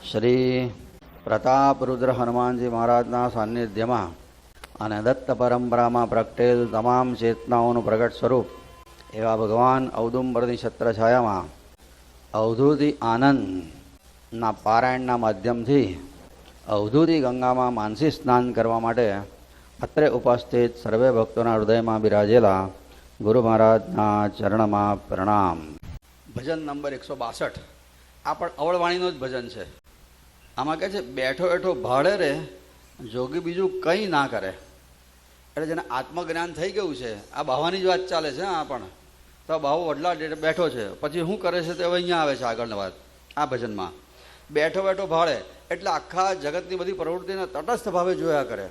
શ્રી પ્રતાપરુદ્ર હનુમાનજી મહારાજના સાનિધ્યમાં અને દત્ત પરંપરામાં પ્રગટેલ તમામ ચેતનાઓનું પ્રગટ સ્વરૂપ એવા ભગવાન ઔદુંબરની છત્રછાયામાં અવધૂતિ આનંદના પારાયણના માધ્યમથી અવધૂતિ ગંગામાં માનસી સ્નાન કરવા માટે અત્રે ઉપસ્થિત સર્વે ભક્તોના હૃદયમાં બિરાજેલા ગુરુ મહારાજના ચરણમાં પ્રણામ. ભજન નંબર 162 આ પણ અવળવાણીનું જ ભજન છે. આમાં કહે છે, બેઠો બેઠો ભાડે રે જોગી બીજું કંઈ ના કરે. એટલે જેને આત્મજ્ઞાન થઈ ગયું છે, આ બાવાની જ વાત ચાલે છે. આ પણ તો બાવો વડલા બેઠો છે, પછી શું કરે છે તે હવે અહીંયા આવે છે આગળની વાત. આ ભજનમાં બેઠો બેઠો ભાડે એટલે આખા જગતની બધી પ્રવૃત્તિને તટસ્થ ભાવે જોયા કરે.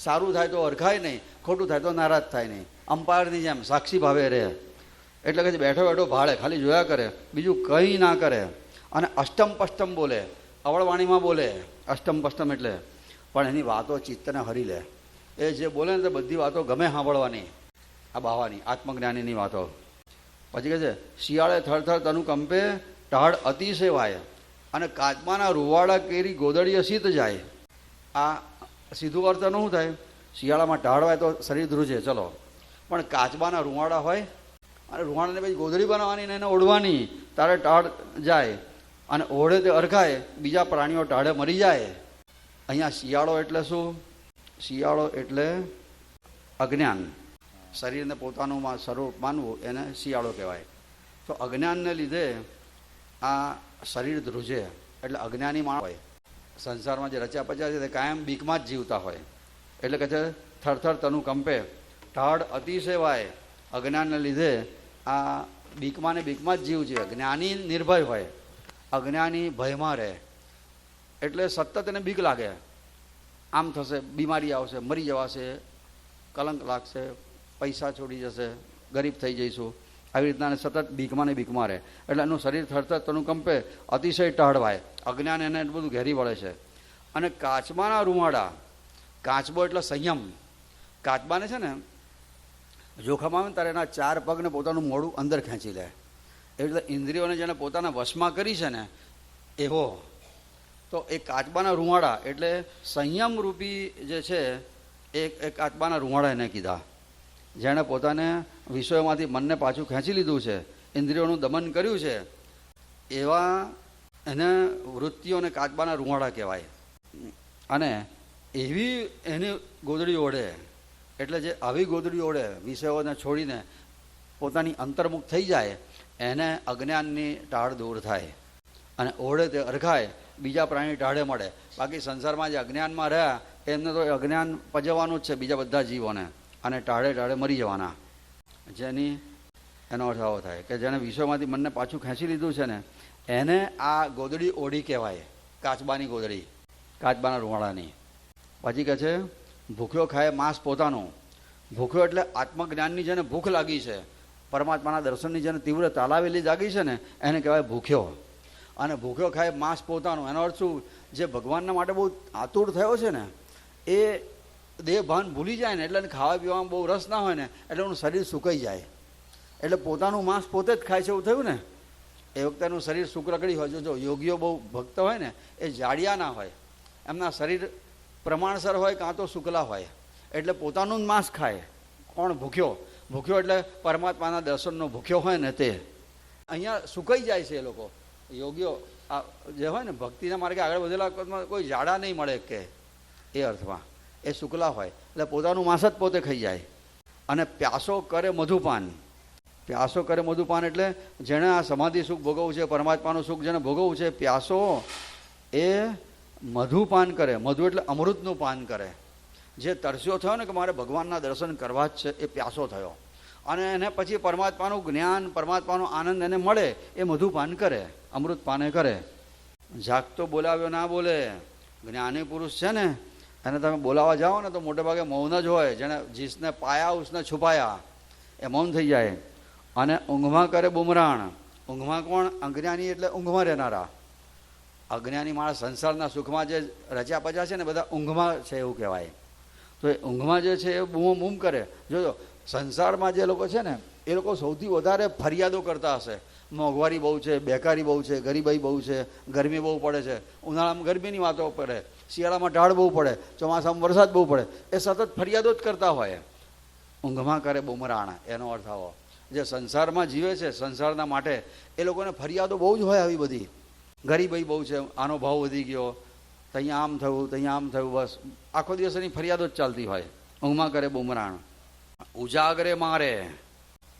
સારું થાય તો અરખાય નહીં, ખોટું થાય તો નારાજ થાય નહીં, અમ્પાયરની જેમ સાક્ષી ભાવે રહે. એટલે કે બેઠો બેઠો ભાડે ખાલી જોયા કરે, બીજું કંઈ ના કરે. અને અષ્ટમ પષ્ટમ બોલે, અવળવાણીમાં બોલે. અષ્ટમ પષ્ટમ એટલે પણ એની વાતો ચિત્તને હરી લે. એ જે બોલે ને તે બધી વાતો ગમે સાંભળવાની. આ બાવાની આત્મજ્ઞાનીની વાતો. પછી કહે છે, શિયાળે થરથર તનુ કંપે ટાળ અતિશય વાય અને કાચમાના રૂવાડા કેરી ગોદડીએ શીત જાય. આ સીધું અર્થ શું થાય? શિયાળામાં ટાળ વાય તો શરીર ધ્રુજે, ચલો, પણ કાચબાના રૂવાડા હોય અને રૂવાડાને પછી ગોદડી બનાવવાની ને એને ઓઢવાની, તારે ટાળ જાય અને ઓઢે તે અરખાય, બીજા પ્રાણીઓ ટાળે મરી જાય. અહીંયા શિયાળો એટલે શું? શિયાળો એટલે અજ્ઞાન. શરીરને પોતાનું સ્વરૂપ માનવું એને શિયાળો કહેવાય. તો અજ્ઞાનને લીધે આ શરીર ધ્રુજે. એટલે અજ્ઞાની માણસ હોય, સંસારમાં જે રચ્યા પચ્યા છે તે કાયમ બીકમાં જ જીવતા હોય. એટલે કહે છે, થરથર તનુ કંપે ટાળ અતિશય વાય. અજ્ઞાનને લીધે આ બીકમાં ને બીકમાં જ જીવ છે. જ્ઞાની નિર્ભય હોય, અજ્ઞાની ભયમાં રહે. એટલે સતત એને બીક લાગે, આમ થશે, બીમારી આવશે, મરી જવાશે, કલંક લાગશે, પૈસા છોડી જશે, ગરીબ થઈ જઈશું, આવી રીતના સતત બીકમાં ને બીકમાં રહે. એટલે એનું શરીર થરથર તનું કંપે અતિશય ટહળવાય. અજ્ઞાન એને એટલું બધું ઘેરી વળે છે. અને કાચબાના રૂવાડા, કાચબો એટલે સંયમ. કાચબાને છે ને જોખમ આવે ને ત્યારે એના 4 પગને પોતાનું મોઢું અંદર ખેંચી લે. એટલે ઇન્દ્રિયોને જેને પોતાના વશમાં કરી છે ને એવો. તો એ કાચબાના રૂવાડા એટલે સંયમ રૂપી જે છે એ કાચબાના રૂવાડા એને કીધા. જેણે પોતાને વિષયોમાંથી મનને પાછું ખેંચી લીધું છે, ઇન્દ્રિયોનું દમન કર્યું છે, એવા એને વૃત્તિઓને કાચબાના રૂવાડા કહેવાય. અને એવી એની ગોદડી ઓઢે. એટલે જે આવી ગોદડી ઓઢે, વિષયોને છોડીને પોતાની અંતર્મુખ થઈ જાય, એને અજ્ઞાનની ટાળ દૂર થાય. અને ઓઢે તે અરખાય, બીજા પ્રાણી ટાળે મળે. બાકી સંસારમાં જે અજ્ઞાનમાં રહ્યા એમને તો અજ્ઞાન પજવવાનું જ છે બીજા બધા જીવોને, અને ટાળે ટાળે મરી જવાના. જેની એનો અર્થ આવો થાય કે જેને વિશ્વમાંથી મનને પાછું ખેંચી લીધું છે ને એને આ ગોદડી ઓઢી કહેવાય. કાચબાની ગોદડી, કાચબાના રૂવાડાની. પછી કહે છે, ભૂખ્યો ખાય માંસ પોતાનું. ભૂખ્યો એટલે આત્મજ્ઞાનની જેને ભૂખ લાગી છે, પરમાત્માના દર્શનની જેને તીવ્ર તાલાવેલી જાગી છે ને એને કહેવાય ભૂખ્યો. અને ભૂખ્યો ખાય માંસ પોતાનું. એનો અર્થ શું? જે ભગવાનના માટે બહુ આતુર થયો છે ને એ દેહ ભાન ભૂલી જાય ને, એટલે ખાવા પીવામાં બહુ રસ ના હોય ને, એટલે એનું શરીર સુકાઈ જાય. એટલે પોતાનું માંસ પોતે જ ખાય છે એવું થયું ને. એ વખતે એનું શરીર સુકરકડી હોય. જો યોગીઓ બહુ ભક્ત હોય ને એ જાડિયા ના હોય, એમના શરીર પ્રમાણસર હોય, કાં તો શુક્લા હોય. એટલે પોતાનું જ માંસ ખાય. કોણ? ભૂખ્યો. ભૂખ્યો એટલે પરમાત્માના દર્શનનો ભૂખ્યો હોય ને તે. અહીંયા સુકાઈ જાય છે એ લોકો. યોગીઓ જે હોય ને ભક્તિના માર્ગે આગળ વધેલા કોઈ જાડા નહીં મળે કે એ અર્થમાં એ શુક્લા હોય. એટલે પોતાનું માંસ જ પોતે ખાઈ જાય. અને પ્યાસો કરે મધુપાન. પ્યાસો કરે મધુપાન એટલે જેણે આ સમાધિ સુખ ભોગવવું છે, પરમાત્માનું સુખ જેને ભોગવવું છે, પ્યાસો એ મધુપાન કરે. મધુ એટલે અમૃતનું પાન કરે. જે તરસ્યો થયો ને કે મારે ભગવાનના દર્શન કરવા જ છે, એ પ્યાસો થયો. અને એને પછી પરમાત્માનું જ્ઞાન, પરમાત્માનો આનંદ એને મળે એ મધુપાન કરે, અમૃત પાને કરે. જાગતો બોલાવ્યો ના બોલે. જ્ઞાની પુરુષ છે ને એને તમે બોલાવવા જાઓ ને તો મોટે ભાગે મૌન જ હોય. જેને જીસને પાયા ઉસને છુપાયા એ મૌન થઈ જાય. અને ઊંઘમાં કરે બુમરાણ. ઊંઘમાં કોણ? અજ્ઞાની એટલે ઊંઘમાં રહેનારા. અજ્ઞાની માણસ સંસારના સુખમાં જે રચ્યા પચ્યા છે ને બધા ઊંઘમાં છે એવું કહેવાય. તો એ ઊંઘમાં જે છે એ બૂમ બૂમ કરે. જોજો સંસારમાં જે લોકો છે ને એ લોકો સૌથી વધારે ફરિયાદો કરતા હશે. મોંઘવારી બહુ છે, બેકારી બહુ છે, ગરીબાઈ બહુ છે, ગરમી બહુ પડે છે. ઉનાળામાં ગરમીની વાતો પડે, શિયાળામાં ઢાળ બહુ પડે, ચોમાસામાં વરસાદ બહુ પડે. એ સતત ફરિયાદો જ કરતા હોય. ઊંઘમાં કરે બુમરાણ, એનો અર્થ આવો. જે સંસારમાં જીવે છે સંસારના માટે એ લોકોને ફરિયાદો બહુ જ હોય આવી બધી. ગરીબાઈ બહુ છે, આનો ભાવ વધી ગયો, ત્યાં આમ થયું, ત્યાં આમ થયું, બસ આખો દિવસ એની ફરિયાદો જ ચાલતી હોય. ઊંઘમાં કરે બુમરાણ. ઉજાગરે મારે,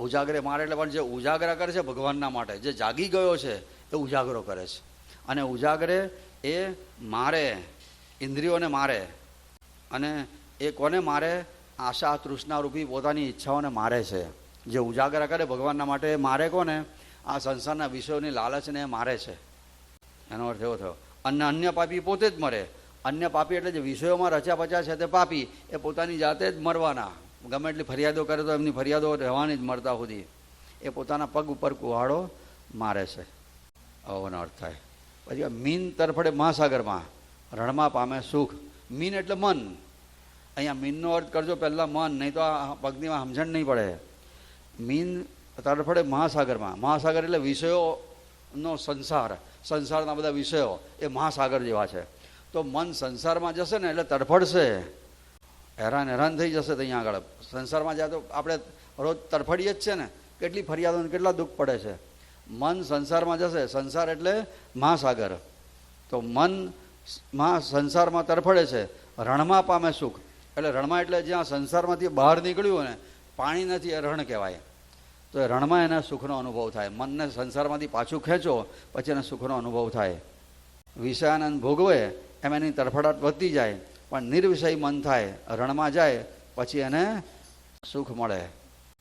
ઉજાગરે મારે એટલે પણ જે ઉજાગરા કરે છે ભગવાનના માટે, જે જાગી ગયો છે એ ઉજાગરો કરે છે. અને ઉજાગરે એ મારે, ઇન્દ્રિયોને મારે. અને એ કોને મારે? આશા તૃષ્ણારૂપી પોતાની ઈચ્છાઓને મારે છે. જે ઉજાગરા કરે ભગવાનના માટે મારે કોને? આ સંસારના વિષયોની લાલચને મારે છે. એનો અર્થ એવો થયો. અને અન્ય પાપી પોતે જ મરે. અન્ય પાપી એટલે જે વિષયોમાં રચ્યા પચ્યા છે તે પાપી, એ પોતાની જાતે જ મરવાના. ગમે એટલી ફરિયાદો કરે તો એમની ફરિયાદો રહેવાની જ મરતા સુધી. એ પોતાના પગ ઉપર કુહાડો મારે છે. આવો અર્થ થાય. પછી મીન તરફડે મહાસાગરમાં, રણમાં પામે સુખ. મીન એટલે મન. અહીંયા મીનનો અર્થ કરજો પહેલાં મન, નહીં તો આ પગનીમાં સમજણ નહીં પડે. મીન તરફડે મહાસાગરમાં. મહાસાગર એટલે વિષયોનો સંસાર, સંસારના બધા વિષયો એ મહાસાગર જેવા છે. તો મન સંસારમાં જશે ને એટલે તરફડશે, હેરાન થઈ જશે. ત્યાં આગળ સંસારમાં જાય તો આપણે રોજ તરફડીએ જ છે ને, કેટલી ફરિયાદો કેટલા દુઃખ પડે છે. મન સંસારમાં જશે, સંસાર એટલે મહાસાગર. તો મન સંસારમાં તરફડે છે, રણમાં પામે સુખ. એટલે રણમાં એટલે જ્યાં સંસારમાંથી બહાર નીકળ્યું ને, પાણી નથી, એ રણ કહેવાય. તો એ રણમાં એને સુખનો અનુભવ થાય. મનને સંસારમાંથી પાછું ખેંચો પછી એને સુખનો અનુભવ થાય. વિષયાનંદ ભોગવે એમ એની તરફડાટ વધતી જાય, પણ નિર્વિષય મન થાય, રણમાં જાય પછી એને સુખ મળે.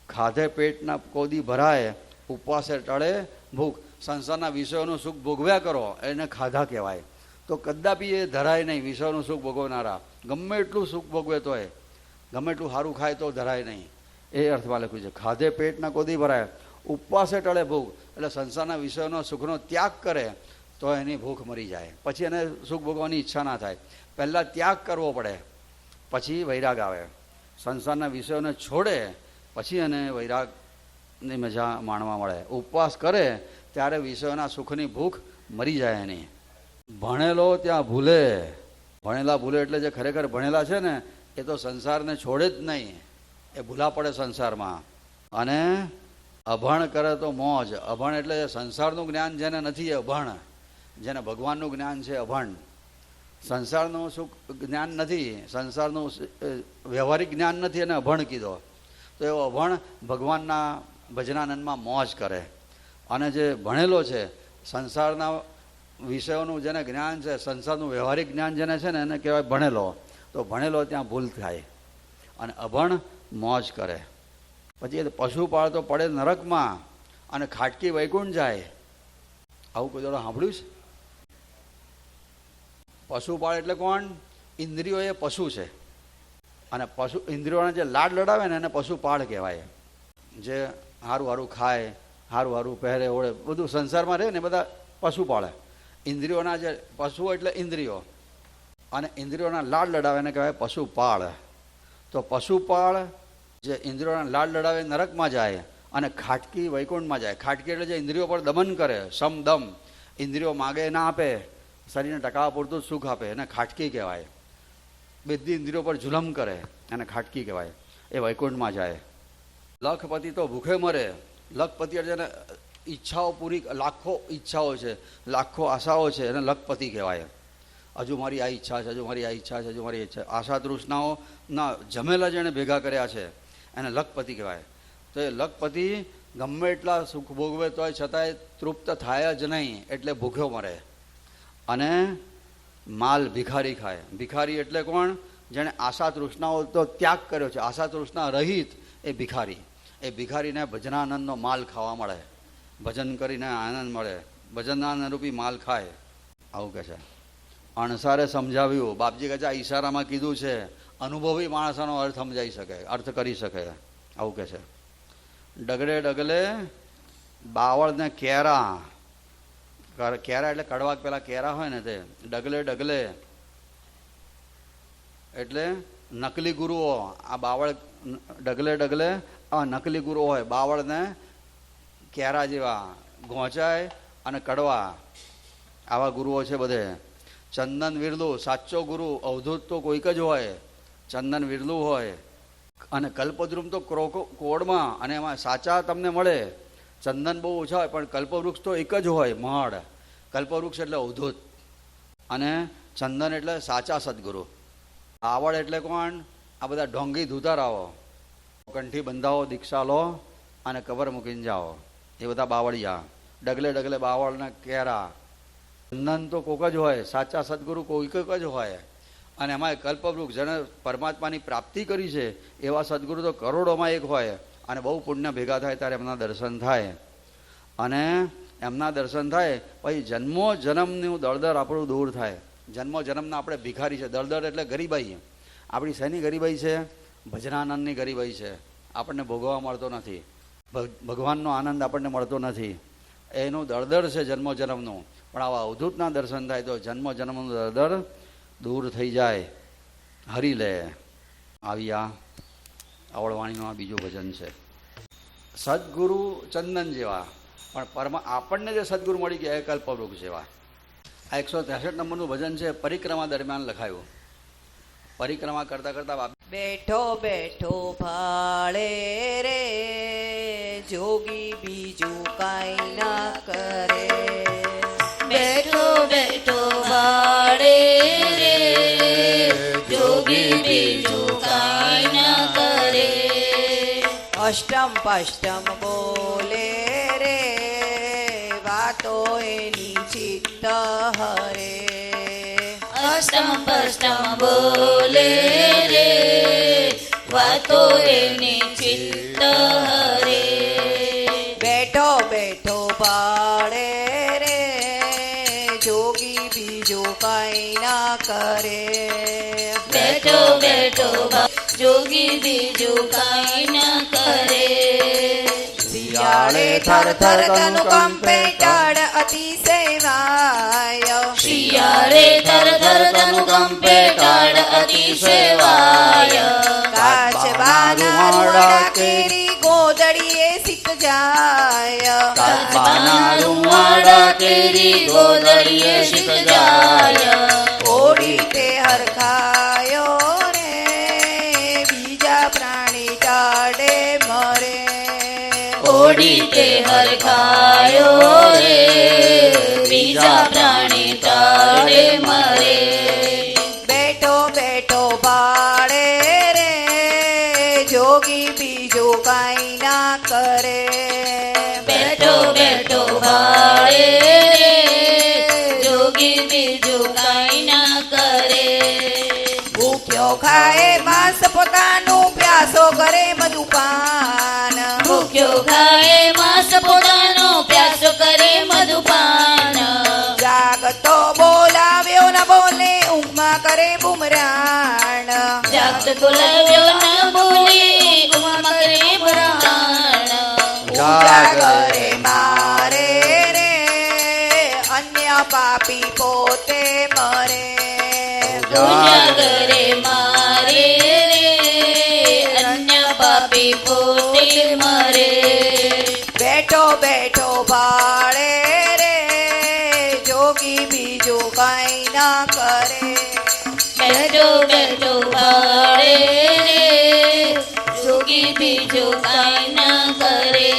ખાધે પેટના કોદી ભરાય, ઉપવાસે ટળે ભૂખ. સંસારના વિષયોનું સુખ ભોગવ્યા કરો એને ખાધા કહેવાય. તો કદાપી એ ધરાય નહીં. વિષયોનું સુખ ભોગવનારા ગમે એટલું સુખ ભોગવે તોય, ગમે એટલું સારું ખાય તો ધરાય નહીં. એ અર્થમાં લખ્યું છે. ખાધે પેટના કોદી ભરાય, ઉપવાસે ટળે ભૂખ. એટલે સંસારના વિષયોનો સુખનો ત્યાગ કરે તો એની ભૂખ મરી જાય. પછી એને સુખ ભોગવવાની ઈચ્છા ના થાય. પહેલાં ત્યાગ કરવો પડે, પછી વૈરાગ આવે. સંસારના વિષયોને છોડે પછી એને વૈરાગની મજા માણવા મળે. ઉપવાસ કરે ત્યારે વિષયોના સુખની ભૂખ મરી જાય એની. ભણેલો ત્યાં ભૂલે. ભણેલા ભૂલે એટલે જે ખરેખર ભણેલા છે ને એ તો સંસારને છોડે જ નહીં, એ ભૂલા પડે સંસારમાં. અને અભણ કરે તો મોજ. અભણ એટલે સંસારનું જ્ઞાન જેને નથી એ અભણ. જેને ભગવાનનું જ્ઞાન છે અભણ. સંસારનું સુખ જ્ઞાન નથી, સંસારનું વ્યવહારિક જ્ઞાન નથી, એને અભણ કીધો. તો એવો અભણ ભગવાનના ભજનાનંદમાં મોજ કરે. અને જે ભણેલો છે, સંસારના વિષયોનું જેને જ્ઞાન છે, સંસારનું વ્યવહારિક જ્ઞાન જેને છે ને એને કહેવાય ભણેલો. તો ભણેલો ત્યાં ભૂલ થાય અને અભણ મોજ કરે. પછી એ પશુપાળ તો પડે નરકમાં અને ખાટકી વૈકુંઠ જાય. આવું કોઈ દાડો સાંભળ્યું છે? પશુપાળ એટલે કોણ? ઇન્દ્રિયો એ પશુ છે. અને પશુ ઇન્દ્રિયોને જે લાડ લડાવે ને એને પશુપાળ કહેવાય. જે સારું સારું ખાય, સારું સારું પહેરે ઓળે, બધું સંસારમાં રહે ને બધા પશુપાળે. ઇન્દ્રિયોના જે પશુઓ એટલે ઇન્દ્રિયો, અને ઇન્દ્રિયોના લાડ લડાવે એને કહેવાય પશુપાળ. તો પશુપાળ જે ઇન્દ્રિયોના લાડ લડાવે નરકમાં જાય અને ખાટકી વૈકુંઠમાં જાય. ખાટકી એટલે જે ઇન્દ્રિયો પર દમન કરે, સમદમ. ઇન્દ્રિયો માગે ના આપે, શરીરને ટકાવવા પૂરતું સુખ આપે, એને ખાટકી કહેવાય. બધી ઇન્દ્રિયો પર જુલમ કરે એને ખાટકી કહેવાય. એ વૈકુંઠમાં જાય. લખપતિ તો ભૂખે મરે. લખપતિ એટલે જેને ઈચ્છાઓ પૂરી, લાખો ઈચ્છાઓ છે, લાખો આશાઓ છે, એને લખપતિ કહેવાય. હજુ મારી આ ઈચ્છા છે, હજુ મારી આ ઈચ્છા છે, હજુ મારી ઈચ્છા. આશા તૃષ્ણાઓના જમેલા જેણે ભેગા કર્યા છે એને લખપતિ કહેવાય. તો એ લખપતિ ગમે એટલા સુખ ભોગવે તોય છતાંય તૃપ્ત થાય જ નહીં, એટલે ભૂખ્યો મરે. અને માલ ભિખારી ખાય. ભિખારી એટલે કોણ? જેણે આશા તૃષ્ણાઓ તો ત્યાગ કર્યો છે, આશા તૃષ્ણા રહિત એ ભિખારી. એ ભિખારીને ભજનાનંદનો માલ ખાવા મળે. ભજન કરીને આનંદ મળે, ભજનાનંદ રૂપી માલ ખાય. આવું કહે છે. અણસારે સમજાવ્યું. બાપજી કહે છે આ ઈશારામાં કીધું છે, અનુભવી માણસોનો અર્થ સમજાઈ શકે, અર્થ કરી શકે. આવું કહે છે. ડગલે ડગલે બાવળને કેરા. કેરા એટલે કડવાક પેલા કેરા હોય ને તે. ડગલે ડગલે એટલે નકલી ગુરુઓ. આ બાવળ ડગલે ડગલે આ નકલી ગુરુઓ હોય. બાવળને કેરા જેવા ઘોંચાય અને કડવા આવા ગુરુઓ છે બધે. ચંદન વિરલું સાચો ગુરુ અવધૂત તો કોઈક જ હોય, ચંદન વિરલું હોય. અને કલ્પદ્રુમ તો કોડમાં, અને એમાં સાચા તમને મળે. ચંદન બહુ ઓછા હોય પણ કલ્પવૃક્ષ તો એક જ હોય મહડ. કલ્પવૃક્ષ એટલે અવધૂત અને ચંદન એટલે સાચા સદગુરુ. આવડ એટલે કોણ? આ બધા ઢોંગી ધૂતારાઓ, કંઠી બંધાવો, દીક્ષા લો અને કબર મૂકીને જાઓ, એ બધા બાવળિયા. ડગલે ડગલે બાવળને કેરા. ચંદન તો કોક જ હોય, સાચા સદગુરુ કોઈક જ હોય. અને એમાં કલ્પવૃક્ષ જેને પરમાત્માની પ્રાપ્તિ કરી છે એવા સદગુરુ તો કરોડોમાં એક હોય. અને બહુ પુણ્ય ભેગા થાય ત્યારે એમના દર્શન થાય. અને એમના દર્શન થાય પછી જન્મો જન્મનું દળદર આપણું દૂર થાય. જન્મો જન્મના આપણે ભિખારી છે. દળદર એટલે ગરીબાઈ. આપણી શેની ગરીબાઈ છે? ભજનાનંદની ગરીબાઈ છે. આપણને ભોગવવા મળતો નથી, ભગવાનનો આનંદ આપણને મળતો નથી, એનું દળદર છે જન્મો જન્મનું. પણ આવા અવધૂતના દર્શન થાય તો જન્મો જન્મનું દળદર દૂર થઈ જાય, હરી લે. આવી આ આવળવાણીનું આ બીજું ભજન છે. સદગુરુ ચંદન જેવા, પણ આપણને જે સદગુરુ મળી ગયા એ કલ્પવૃક્ષ જેવા. આ 163 નંબરનું ભજન છે, પરિક્રમા દરમિયાન લખાયું. પરિક્રમા કરતા કરતા બેઠો બેઠો ભાળે રે જોગી બીજું કાંઈ ના કરે. બેઠો બેઠો ભાળે રે જોગી બીજું કાંઈ ના કરે. અષ્ટમ પષ્ટમ બોલે રે વાતો એની ચિત્ત હરે. અષ્ટમ પષ્ટમ બોલે રે વાતો એની ચિત્ત હરે. બેઠો બેઠો ભાળે રે જોગી બીજું કાંઈ ના કરે. બેઠો બેઠો જોગી બીજું કાંઈ ના કરે. શિયાળે થર થર તનુ કંપે ટાળ અતિશેવાય. શિયાળે થર થર તનુ કંપે ટાળ અતિશેવાય. કાચબાના રૂવાડા કેરી ગોદડીએ સિક જાય. કાચબાના રૂવાડા કેરી ગોદડીએ શીખ જાય. ઓડી તે હરખાયો રે બીજા પ્રાણી ટાળે મરે. ઓડી તે હરખાયો રે બીજા પ્રાણી ટાળે મરે. બેઠો બેઠો ભાળે રે જોગી બીજું કાંઈ ના કરે. બેઠો બેઠો ભાળે રે જોગી બીજું કાંઈ ના કરે. ભૂખ્યો ખાય માંસ પોતાનું પ્યાસો કરે મધુપાન. ભૂખ્યો ખાય માંસ પોતાનો પ્યાસો કરે મધુપાન. જાગતો બોલાવ્યો ન બોલે ઊંઘમાં કરે બુમરાણ. જાગત બોલાવ્યો ન બોલી ઊંઘમાં કરે બુમરાણ. ઉજાગરે મારે રે અન્ય પાપી પોતે મરે. ઉજાગરે મારે રે અન્ય પાપી પોતે મરે. બેઠો બેઠો ભાળે રે જોગી બીજું કાંઈ ના કરે. બેઠો બેઠો ભાળે રે જોગી બીજું કાંઈ ના કરે.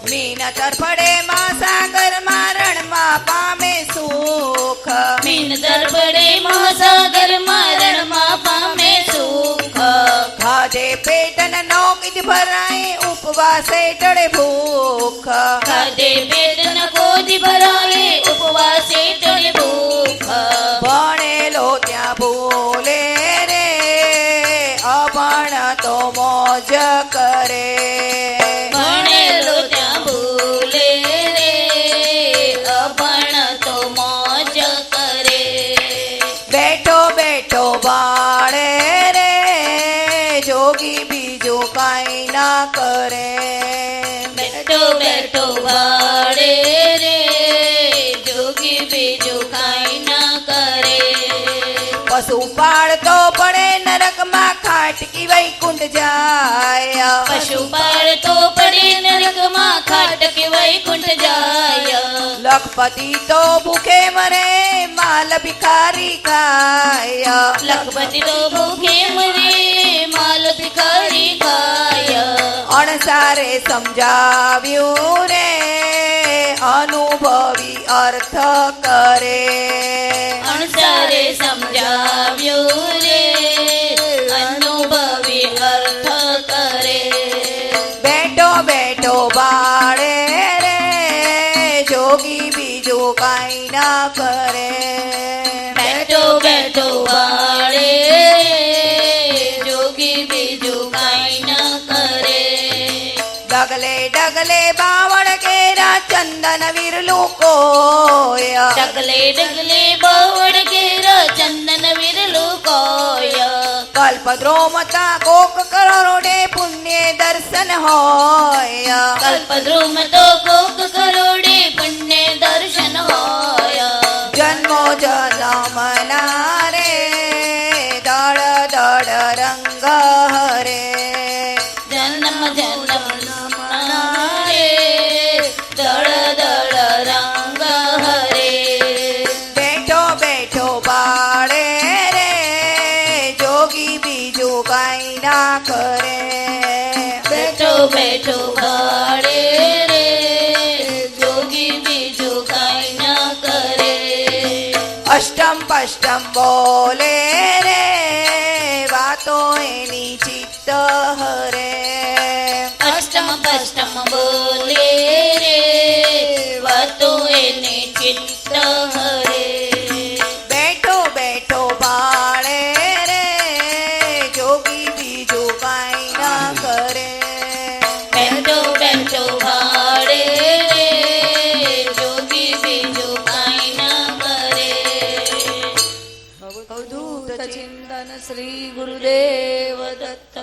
મીન તરફડે માં સાગર રણમાં પામે સુખ. મીન તરફડે મહાસાગર રણમાં પામે સુખ. ખાધે પેટન નો કીધ ભરાય ઉપવાસે ટળે ભૂખ. ખાધે પેટ ન કોધી ભરાય ઉપવાસે ટળે ભૂખ. ભણેલો ત્યાં ભૂલે રે અભણ તો મોજ કરે. ભણેલો ત્યાં ભૂલે રે અભણ તો મોજ કરે. બેઠો બેઠો ભાળે રે જોગી બીજું કાંઈ ના કરે. બેઠો બેઠો ભાળે રે જોગી બીજું કાંઈ ના કરે. પશુ પાળતો પડે નરકમાં ખાટકી વૈકુંઠ જાય પશુ પાળતો પડે નરકમાં ખાટકે વૈકુંઠ જાય લખપતિ તો ભૂખે મરે માલ ભિખારી ખાય લખપતિ તો ભૂખે મરે માલ ભિખારી ખાય અણસારે સમજાવ્યું રે અનુભવી અર્થ કરે અણસારે સમજાવ્યું રે અનુભવી અર્થ કરે બેઠો બેઠો બાળે રે જોગી બીજું કાંઈ ના કરે બેઠો બેઠો વાળે જોગી બીજું કાંઈ ન કરે ડગલે ડગલે બાવળ કેરા ચંદન વિરલું કોય ડગલે ડગલે બવડ ઘેર ચંદન વિરલું કોય કલ્પદ્રોમતા કોક કરોડે પુણ્ય દર્શન હોય કલ્પદ્રુમ તો કોક કરોડે પુણ્ય દર્શન હોય જન્મો જન્મના રે દળ દળ રંગ હરે જન્મ જન્મ રે દળ દળ રંગ હરે બેઠો બેઠો બાળે રે જોગી બીજું કાંઈ ના કરે બેઠો બેઠો ભાડે રે જોગી બીજું કાંઈ ન કરે અષ્ટમ પષ્ટમ બોલે રે વાતો એની ચિત્ત હરે અષ્ટમ પષ્ટમ બોલે રે વાતો એને ચિત્ત હરે બેઠો બેઠો બાળે રે જોગી બીજું કાંઈ ના કરે બેઠો બેઠો ભાડે રે જોગી બીજું કાંઈ ન કરે અવધૂત ચિંતન શ્રી ગુરુદેવ દત્ત